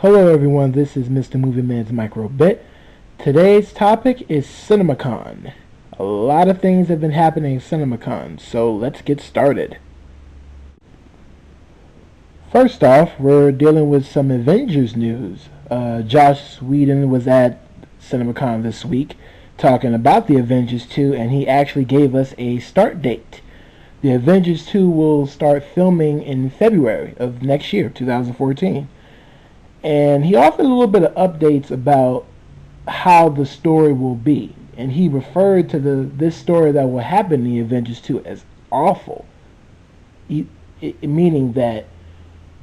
Hello everyone, this is MrMovieMan's Micro Bit. Today's topic is CinemaCon. A lot of things have been happening at CinemaCon, so let's get started. First off, we're dealing with some Avengers news. Joss Whedon was at CinemaCon this week talking about the Avengers 2, and he actually gave us a start date. The Avengers 2 will start filming in February of next year, 2014. And he offered a little bit of updates about how the story will be. And he referred to this story that will happen in the Avengers 2 as awful. Meaning that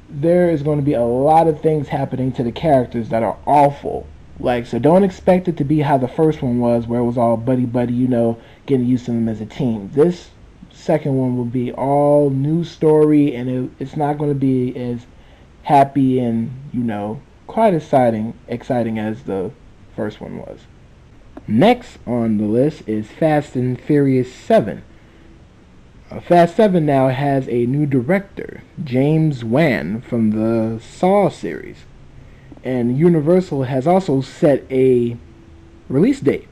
there is going to be a lot of things happening to the characters that are awful. So don't expect it to be how the first one was, where it was all buddy-buddy, getting used to them as a team. This second one will be all new story, and it's not going to be as happy and, quite exciting as the first one was. Next on the list is Fast and Furious 7. Fast 7 now has a new director, James Wan, from the Saw series. And Universal has also set a release date.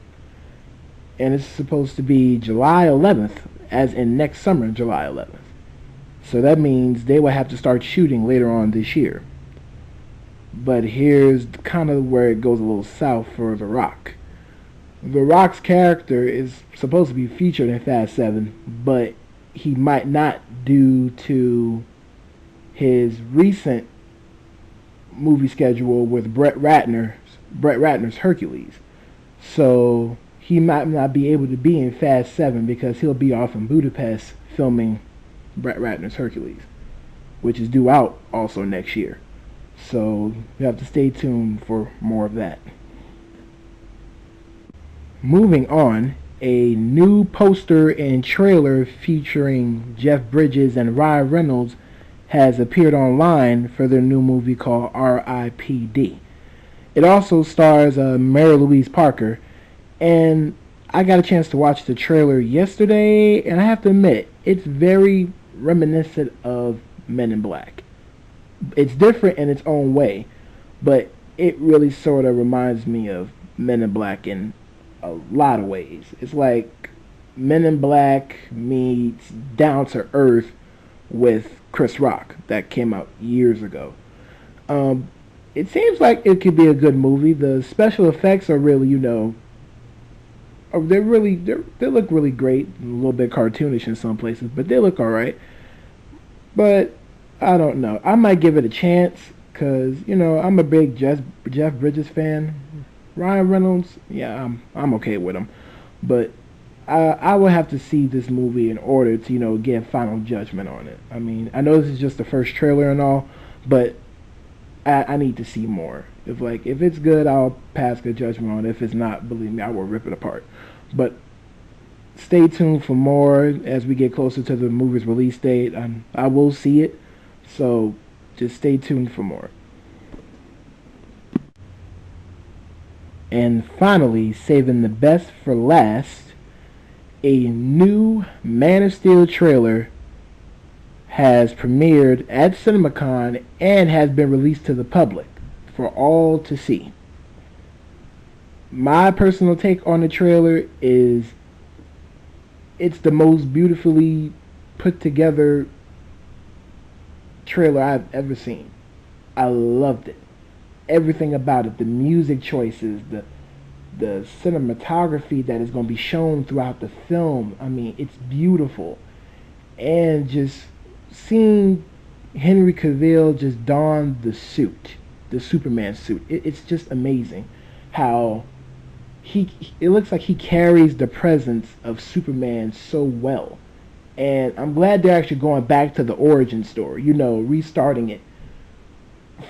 And it's supposed to be July 11th, as in next summer, July 11th. So that means they will have to start shooting later on this year. But here's kind of where it goes a little south for The Rock. The Rock's character is supposed to be featured in Fast 7, but he might not due to his recent movie schedule with Brett Ratner's Hercules. So he might not be able to be in Fast 7 because he'll be off in Budapest filming Brett Ratner's Hercules, which is due out also next year. So you have to stay tuned for more of that. Moving on, a new poster and trailer featuring Jeff Bridges and Ryan Reynolds has appeared online for their new movie called R.I.P.D. It also stars Mary Louise Parker, and I got a chance to watch the trailer yesterday, and I have to admit, it's very reminiscent of Men in Black. It's different in its own way, but it really sort of reminds me of Men in Black in a lot of ways. It's like Men in Black meets Down to Earth with Chris Rock that came out years ago. It seems like it could be a good movie. The special effects are really, they look really great. A little bit cartoonish in some places, but they look alright. But I don't know. I might give it a chance because I'm a big Jeff Bridges fan. Ryan Reynolds, yeah, I'm okay with him, but I will have to see this movie in order to get final judgment on it. I mean, I know this is just the first trailer and all, but I need to see more. If it's good, I'll pass good judgment on it. If it's not, believe me, I will rip it apart. But stay tuned for more as we get closer to the movie's release date. I will see it, so just stay tuned for more. And finally, saving the best for last, a new Man of Steel trailer has premiered at CinemaCon and has been released to the public for all to see. My personal take on the trailer is it's the most beautifully put together trailer I've ever seen. I loved it. Everything about it, the music choices, the cinematography that is going to be shown throughout the film. I mean, it's beautiful. And just seeing Henry Cavill just don the suit, the Superman suit, it's just amazing how it looks like he carries the presence of Superman so well. And I'm glad they're actually going back to the origin story, restarting it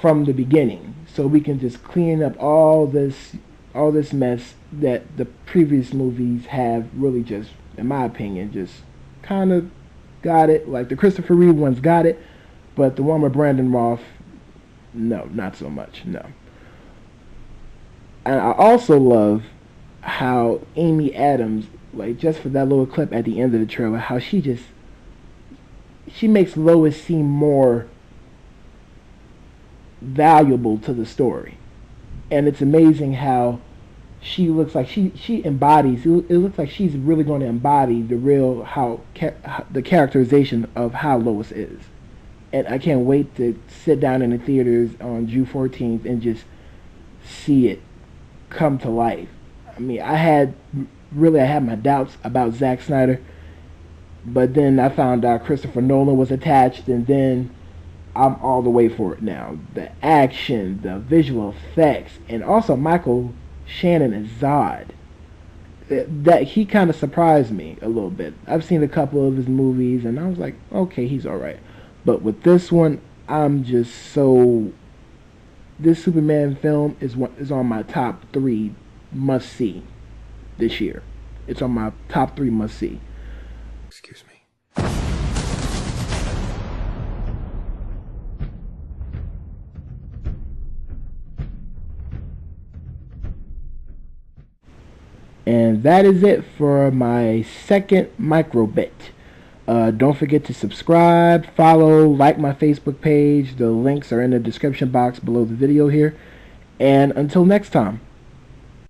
from the beginning, so we can just clean up all this mess that the previous movies have really just, in my opinion, just kind of got it. Like the Christopher Reeve ones got it, but the one with Brandon Routh, no, not so much, no. And I also love how Amy Adams, just for that little clip at the end of the trailer, how she makes Lois seem more valuable to the story. And it's amazing how she looks like she embodies. It looks like she's really going to embody the real the characterization of how Lois is. And I can't wait to sit down in the theaters on June 14th and just see it come to life. I mean, I had my doubts about Zack Snyder, but then I found out Christopher Nolan was attached, and then I'm all the way for it now. The action, the visual effects, and also Michael Shannon as Zod. That he kind of surprised me a little bit. I've seen a couple of his movies, and I was like, okay, he's all right. But with this one, I'm just so. This Superman film is on my top 3 must see this year. It's on my top 3 must see. Excuse me. And that is it for my second microbit. Don't forget to subscribe, follow, like my Facebook page. The links are in the description box below the video here. And until next time.